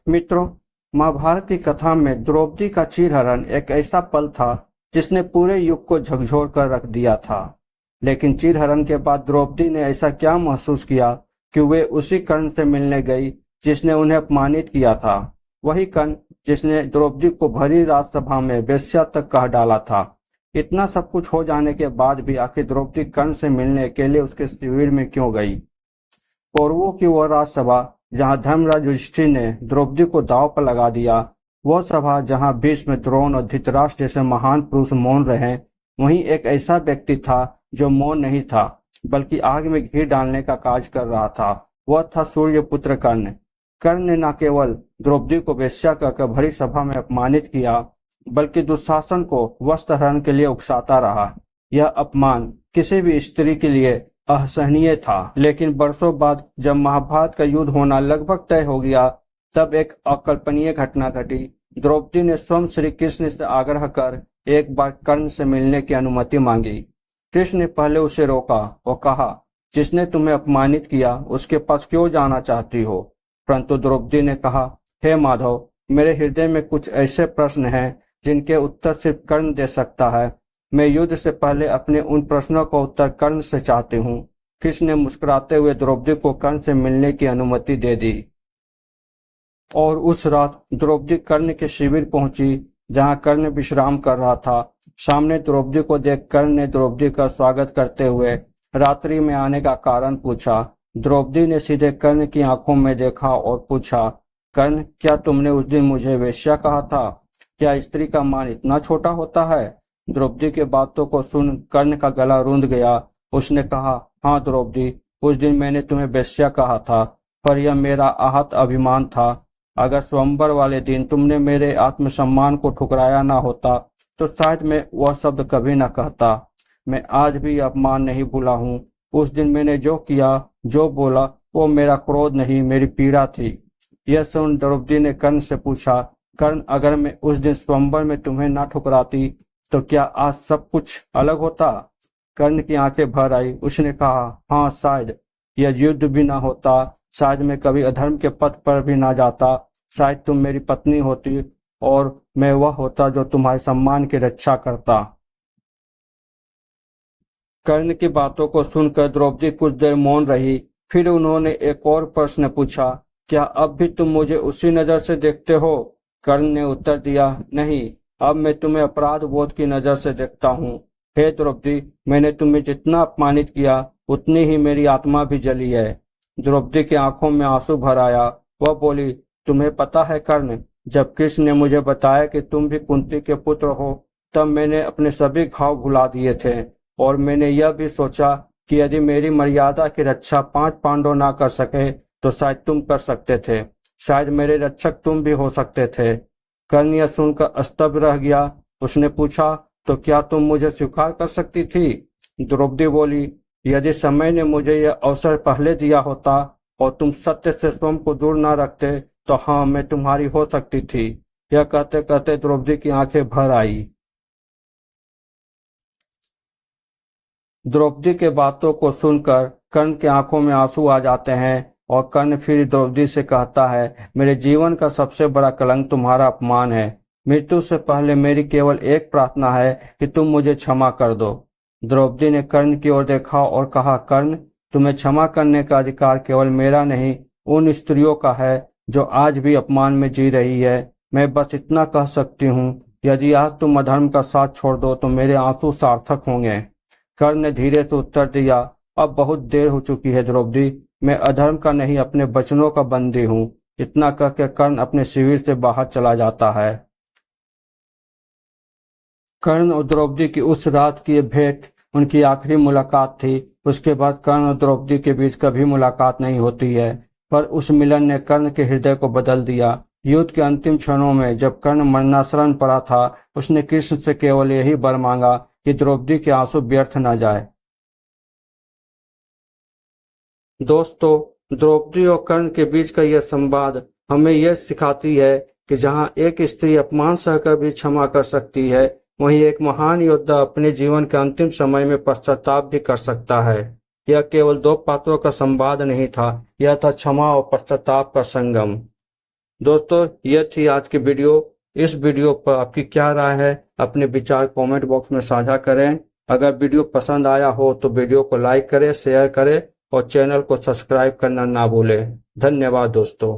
मित्रों, महाभारत की कथा में द्रौपदी का चीरहरण एक ऐसा पल था जिसने पूरे युग को झकझोर कर रख दिया था। लेकिन चीरहरण के बाद द्रौपदी ने ऐसा क्या महसूस किया कि वे उसी कर्ण से मिलने गई जिसने उन्हें अपमानित किया था, वही कर्ण जिसने द्रौपदी को भरी राजसभा में वेश्या तक कह डाला था। इतना सब कुछ हो जाने के बाद भी आखिर द्रौपदी कर्ण से मिलने अकेले उसके शिविर में क्यों गई? कौरवों की वह राजसभा जहां धर्मराज युधिष्ठिर ने द्रौपदी को दांव पर लगा दिया, वह सभा जहां भीष्म, द्रोण और धृतराष्ट्र जैसे महान पुरुष मौन रहे, वहीं एक ऐसा व्यक्ति था जो मौन नहीं था बल्कि आग में घी डालने का कार्य कर रहा था। वह था सूर्यपुत्र कर्ण। कर्ण ने न केवल द्रौपदी को वेश्या कहकर भरी सभा में अपमानित किया, बल्कि दुशासन को वस्त्रहरण के लिए उकसाता रहा। यह अपमान किसी भी स्त्री के लिए असहनीय था। लेकिन बरसों बाद जब महाभारत का युद्ध होना लगभग तय हो गया, तब एक अकल्पनीय घटना घटी। द्रौपदी ने स्वयं श्री कृष्ण से आग्रह कर एक बार कर्ण से मिलने की अनुमति मांगी। कृष्ण ने पहले उसे रोका और कहा, जिसने तुम्हें अपमानित किया उसके पास क्यों जाना चाहती हो? परंतु द्रौपदी ने कहा, हे माधव, मेरे हृदय में कुछ ऐसे प्रश्न हैं जिनके उत्तर सिर्फ कर्ण दे सकता है। मैं युद्ध से पहले अपने उन प्रश्नों का उत्तर कर्ण से चाहती हूँ। कृष्ण ने मुस्कुराते हुए द्रौपदी को कर्ण से मिलने की अनुमति दे दी और उस रात द्रौपदी कर्ण के शिविर पहुंची जहां कर्ण विश्राम कर रहा था। सामने द्रौपदी को देख कर्ण ने द्रौपदी का स्वागत करते हुए रात्रि में आने का कारण पूछा। द्रौपदी ने सीधे कर्ण की आंखों में देखा और पूछा, कर्ण, क्या तुमने उस दिन मुझे वेश्या कहा था? क्या स्त्री का मान इतना छोटा होता है? द्रौपदी के बातों को सुन कर्ण का गला रूंध गया। उसने कहा, हाँ द्रौपदी, उस दिन मैंने तुम्हें वेश्या कहा था, पर यह मेरा आहत अभिमान था। अगर स्वयंवर वाले दिन तुमने मेरे आत्मसम्मान को ठुकराया ना होता तो शायद मैं वह शब्द कभी न कहता। मैं आज भी अपमान नहीं भूला हूँ। उस दिन मैंने जो किया, जो बोला, वो मेरा क्रोध नहीं, मेरी पीड़ा थी। यह सुन द्रौपदी ने कर्ण से पूछा, कर्ण, अगर मैं उस दिन स्वयंवर में तुम्हें ना ठुकराती तो क्या आज सब कुछ अलग होता? कर्ण की आंखें भर आई। उसने कहा, हाँ शायद। यह युद्ध भी ना होता, शायद मैं कभी अधर्म के पथ पर भी ना जाता, शायद तुम मेरी पत्नी होती और मैं वह होता जो तुम्हारे सम्मान की रक्षा करता। कर्ण की बातों को सुनकर द्रौपदी कुछ देर मौन रही। फिर उन्होंने एक और प्रश्न पूछा, क्या अब भी तुम मुझे उसी नजर से देखते हो? कर्ण ने उत्तर दिया, नहीं, अब मैं तुम्हें अपराध बोध की नजर से देखता हूँ। हे द्रौपदी, मैंने तुम्हें जितना अपमानित किया उतनी ही मेरी आत्मा भी जली है। द्रौपदी की आंखों में आंसू भर आया। वह बोली, तुम्हें पता है कर्ण, जब कृष्ण ने मुझे बताया कि तुम भी कुंती के पुत्र हो, तब मैंने अपने सभी घाव भुला दिए थे और मैंने यह भी सोचा कि यदि मेरी मर्यादा की रक्षा 5 पांडव ना कर सके तो शायद तुम कर सकते थे, शायद मेरे रक्षक तुम भी हो सकते थे। कर्ण यह सुनकर स्तब्ध रह गया। उसने पूछा, तो क्या तुम मुझे स्वीकार कर सकती थी? द्रौपदी बोली, यदि समय ने मुझे यह अवसर पहले दिया होता और तुम सत्य से स्वयं को दूर न रखते तो हाँ, मैं तुम्हारी हो सकती थी। यह कहते कहते द्रौपदी की आंखें भर आई। द्रौपदी के बातों को सुनकर कर्ण की आंखों में आंसू आ जाते हैं और कर्ण फिर द्रौपदी से कहता है, मेरे जीवन का सबसे बड़ा कलंक तुम्हारा अपमान है। मृत्यु से पहले मेरी केवल एक प्रार्थना है कि तुम मुझे क्षमा कर दो। द्रौपदी ने कर्ण की ओर देखा और कहा, कर्ण, तुम्हें क्षमा करने का अधिकार केवल मेरा नहीं, उन स्त्रियों का है जो आज भी अपमान में जी रही है। मैं बस इतना कह सकती हूँ, यदि आज तुम अधर्म का साथ छोड़ दो तो मेरे आंसू सार्थक होंगे। कर्ण ने धीरे से उत्तर दिया, अब बहुत देर हो चुकी है द्रौपदी, मैं अधर्म का नहीं अपने वचनों का बंदी हूँ। इतना कहकर कर्ण अपने शिविर से बाहर चला जाता है। कर्ण और द्रौपदी की उस रात की भेंट उनकी आखिरी मुलाकात थी। उसके बाद कर्ण और द्रौपदी के बीच कभी मुलाकात नहीं होती है, पर उस मिलन ने कर्ण के हृदय को बदल दिया। युद्ध के अंतिम क्षणों में जब कर्ण मरणासन्न पड़ा था, उसने कृष्ण से केवल यही वर मांगा कि द्रौपदी के आंसू व्यर्थ न जाए। दोस्तों, द्रौपदी और कर्ण के बीच का यह संवाद हमें यह सिखाती है कि जहां एक स्त्री अपमान सहकर भी क्षमा कर सकती है, वहीं एक महान योद्धा अपने जीवन के अंतिम समय में पश्चाताप भी कर सकता है। यह केवल दो पात्रों का संवाद नहीं था, यह था क्षमा और पश्चाताप का संगम। दोस्तों, यह थी आज की वीडियो। इस वीडियो पर आपकी क्या राय है, अपने विचार कमेंट बॉक्स में साझा करें। अगर वीडियो पसंद आया हो तो वीडियो को लाइक करें, शेयर करें और चैनल को सब्सक्राइब करना ना भूलें। धन्यवाद दोस्तों।